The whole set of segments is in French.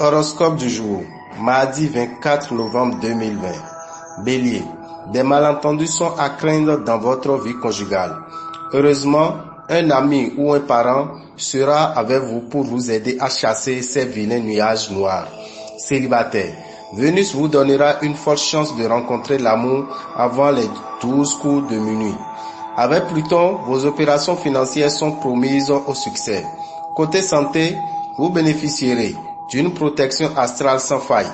Horoscope du jour, mardi 24 novembre 2020. Bélier, des malentendus sont à craindre dans votre vie conjugale. Heureusement, un ami ou un parent sera avec vous pour vous aider à chasser ces vilains nuages noirs. Célibataire, Vénus vous donnera une forte chance de rencontrer l'amour avant les 12 coups de minuit. Avec Pluton, vos opérations financières sont promises au succès. Côté santé, vous bénéficierez d'une protection astrale sans faille.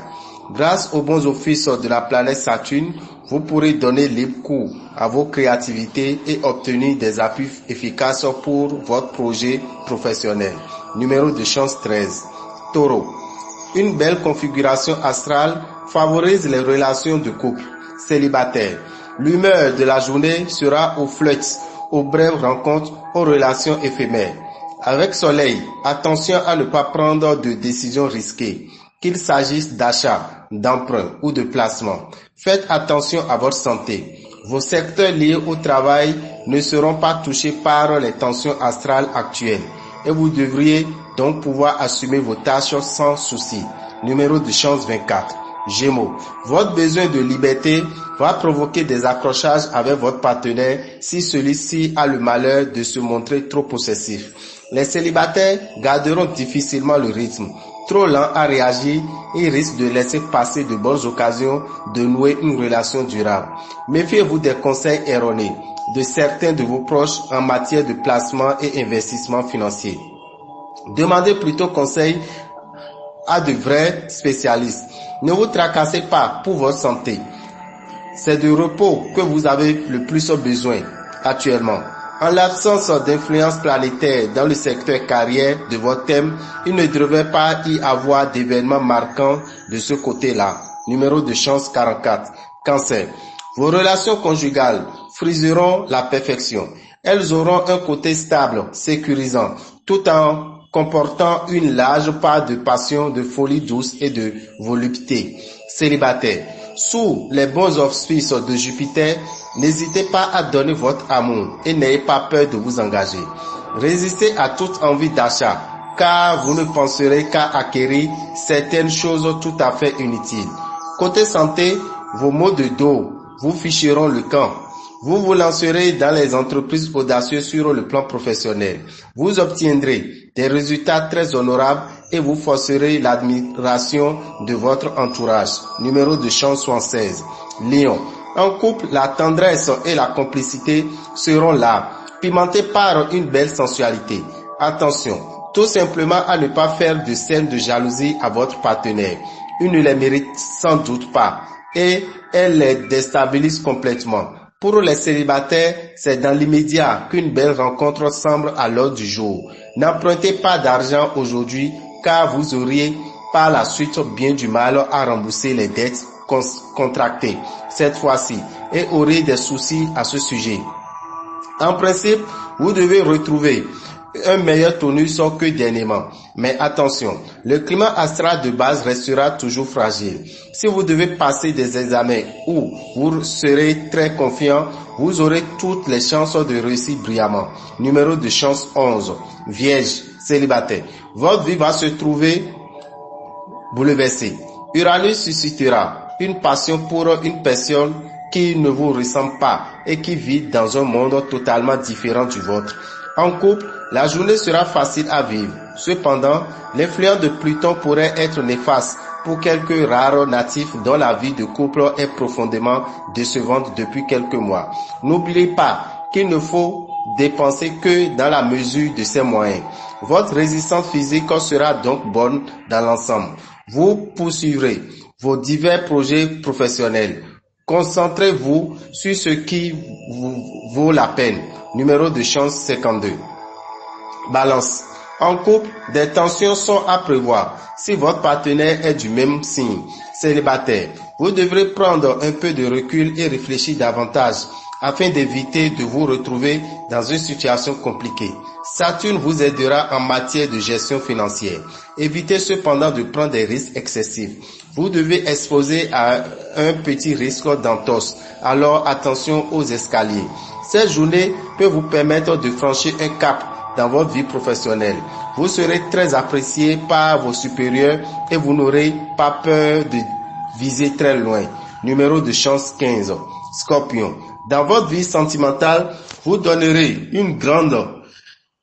Grâce aux bons offices de la planète Saturne, vous pourrez donner libre cours à vos créativités et obtenir des appuis efficaces pour votre projet professionnel. Numéro de chance 13. Taureau, une belle configuration astrale favorise les relations de couple. Célibataire, l'humeur de la journée sera aux flirts, aux brèves rencontres, aux relations éphémères. Avec Soleil, attention à ne pas prendre de décisions risquées, qu'il s'agisse d'achat, d'emprunt ou de placement. Faites attention à votre santé. Vos secteurs liés au travail ne seront pas touchés par les tensions astrales actuelles et vous devriez donc pouvoir assumer vos tâches sans souci. Numéro de chance 24. Gémeaux, votre besoin de liberté va provoquer des accrochages avec votre partenaire si celui-ci a le malheur de se montrer trop possessif. Les célibataires garderont difficilement le rythme. Trop lent à réagir, ils risquent de laisser passer de bonnes occasions de nouer une relation durable. Méfiez-vous des conseils erronés de certains de vos proches en matière de placement et investissement financier. Demandez plutôt conseil à de vrais spécialistes. Ne vous tracassez pas pour votre santé. C'est de repos que vous avez le plus besoin actuellement. En l'absence d'influence planétaire dans le secteur carrière de votre thème, il ne devrait pas y avoir d'événements marquants de ce côté-là. Numéro de chance 44. Cancer. Vos relations conjugales friseront la perfection. Elles auront un côté stable, sécurisant, tout en comportant une large part de passion, de folie douce et de volupté. Célibataire. Sous les bons auspices de Jupiter, n'hésitez pas à donner votre amour et n'ayez pas peur de vous engager. Résistez à toute envie d'achat, car vous ne penserez qu'à acquérir certaines choses tout à fait inutiles. Côté santé, vos maux de dos vous ficheront le camp. Vous vous lancerez dans les entreprises audacieuses sur le plan professionnel. Vous obtiendrez des résultats très honorables et vous forcerez l'admiration de votre entourage. Numéro de chance 76. Lion. En couple, la tendresse et la complicité seront là, pimentées par une belle sensualité. Attention, tout simplement à ne pas faire de scènes de jalousie à votre partenaire. Il ne les mérite sans doute pas et elle les déstabilise complètement. Pour les célibataires, c'est dans l'immédiat qu'une belle rencontre semble à l'ordre du jour. N'empruntez pas d'argent aujourd'hui car vous auriez par la suite bien du mal à rembourser les dettes contractées cette fois-ci et aurez des soucis à ce sujet. En principe, vous devez retrouver un meilleur tonus que dernièrement. Mais attention, le climat astral de base restera toujours fragile. Si vous devez passer des examens où vous serez très confiant, vous aurez toutes les chances de réussir brillamment. Numéro de chance 11. Vierge, célibataire. Votre vie va se trouver bouleversée. Uranus suscitera une passion pour une personne qui ne vous ressemble pas et qui vit dans un monde totalement différent du vôtre. En couple, la journée sera facile à vivre. Cependant, l'influence de Pluton pourrait être néfaste pour quelques rares natifs dont la vie de couple est profondément décevante depuis quelques mois. N'oubliez pas qu'il ne faut dépenser que dans la mesure de ses moyens. Votre résistance physique sera donc bonne dans l'ensemble. Vous poursuivrez vos divers projets professionnels. Concentrez-vous sur ce qui vous vaut la peine. Numéro de chance 52. Balance. En couple, des tensions sont à prévoir. Si votre partenaire est du même signe, célibataire, vous devrez prendre un peu de recul et réfléchir davantage afin d'éviter de vous retrouver dans une situation compliquée. Saturne vous aidera en matière de gestion financière. Évitez cependant de prendre des risques excessifs. Vous devez exposer à un petit risque d'entorse. Alors attention aux escaliers. Cette journée peut vous permettre de franchir un cap dans votre vie professionnelle. Vous serez très apprécié par vos supérieurs et vous n'aurez pas peur de viser très loin. Numéro de chance 15. Scorpion. Dans votre vie sentimentale, vous donnerez une grande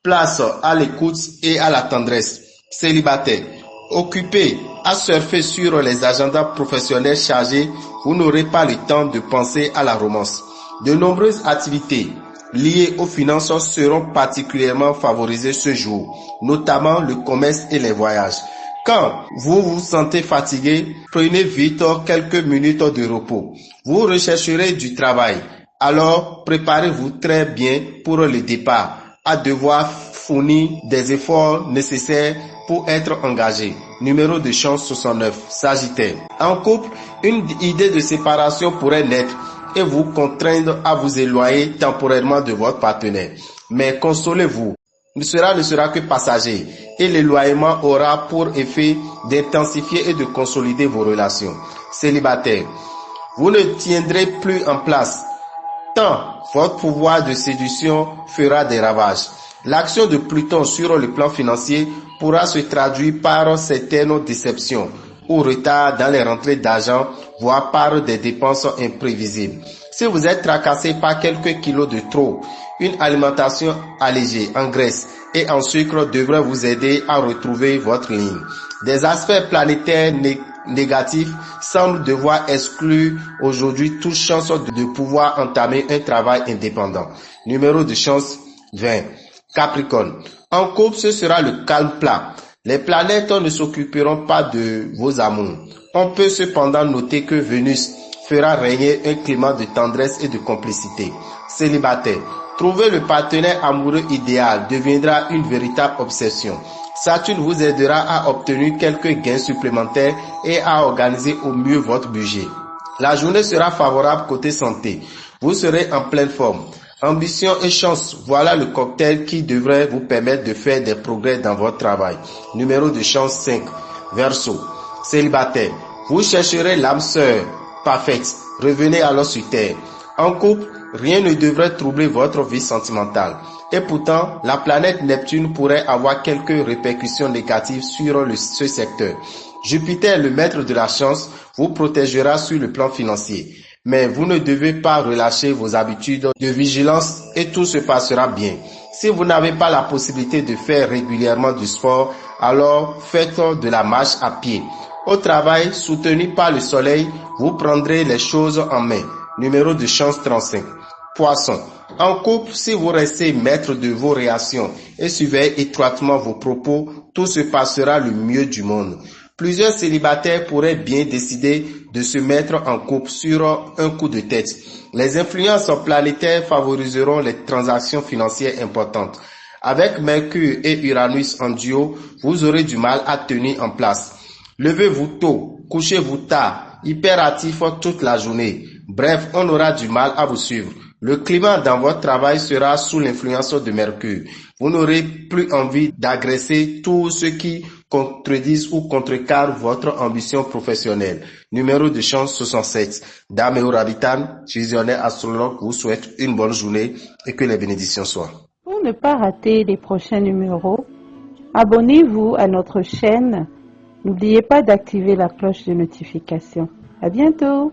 place à l'écoute et à la tendresse. Célibataire. Occupé à surfer sur les agendas professionnels chargés, vous n'aurez pas le temps de penser à la romance. De nombreuses activités liées aux finances seront particulièrement favorisées ce jour, notamment le commerce et les voyages. Quand vous vous sentez fatigué, prenez vite quelques minutes de repos. Vous rechercherez du travail, alors préparez-vous très bien pour le départ, à devoir fournir des efforts nécessaires pour être engagé. Numéro de chance 69, Sagittaire. En couple, une idée de séparation pourrait naître et vous contraindre à vous éloigner temporairement de votre partenaire. Mais consolez-vous, cela ne sera que passager et l'éloignement aura pour effet d'intensifier et de consolider vos relations. Célibataire, vous ne tiendrez plus en place tant votre pouvoir de séduction fera des ravages. L'action de Pluton sur le plan financier pourra se traduire par certaines déceptions ou retards dans les rentrées d'argent, voire par des dépenses imprévisibles. Si vous êtes tracassé par quelques kilos de trop, une alimentation allégée en graisse et en sucre devrait vous aider à retrouver votre ligne. Des aspects planétaires négatifs semblent devoir exclure aujourd'hui toute chance de pouvoir entamer un travail indépendant. Numéro de chance 20. Capricorne. En couple, ce sera le calme plat. Les planètes ne s'occuperont pas de vos amours. On peut cependant noter que Vénus fera régner un climat de tendresse et de complicité. Célibataire. Trouver le partenaire amoureux idéal deviendra une véritable obsession. Saturne vous aidera à obtenir quelques gains supplémentaires et à organiser au mieux votre budget. La journée sera favorable côté santé. Vous serez en pleine forme. Ambition et chance, voilà le cocktail qui devrait vous permettre de faire des progrès dans votre travail. Numéro de chance 5, Verseau. Célibataire, vous chercherez l'âme sœur parfaite. Revenez alors sur terre. En couple, rien ne devrait troubler votre vie sentimentale. Et pourtant, la planète Neptune pourrait avoir quelques répercussions négatives sur ce secteur. Jupiter, le maître de la chance, vous protégera sur le plan financier. Mais vous ne devez pas relâcher vos habitudes de vigilance et tout se passera bien. Si vous n'avez pas la possibilité de faire régulièrement du sport, alors faites de la marche à pied. Au travail, soutenu par le soleil, vous prendrez les choses en main. Numéro de chance 35. Poisson. En couple, si vous restez maître de vos réactions et suivez étroitement vos propos, tout se passera le mieux du monde. Plusieurs célibataires pourraient bien décider de se mettre en couple sur un coup de tête. Les influences planétaires favoriseront les transactions financières importantes. Avec Mercure et Uranus en duo, vous aurez du mal à tenir en place. Levez-vous tôt, couchez-vous tard, hyperactif toute la journée. Bref, on aura du mal à vous suivre. Le climat dans votre travail sera sous l'influence de Mercure. Vous n'aurez plus envie d'agresser tous ceux qui contredisent ou contrecarrent votre ambition professionnelle. Numéro de chance 67. Dame et Rabitan, visionnaire astrologue, vous souhaite une bonne journée et que les bénédictions soient. Pour ne pas rater les prochains numéros, abonnez-vous à notre chaîne. N'oubliez pas d'activer la cloche de notification. À bientôt!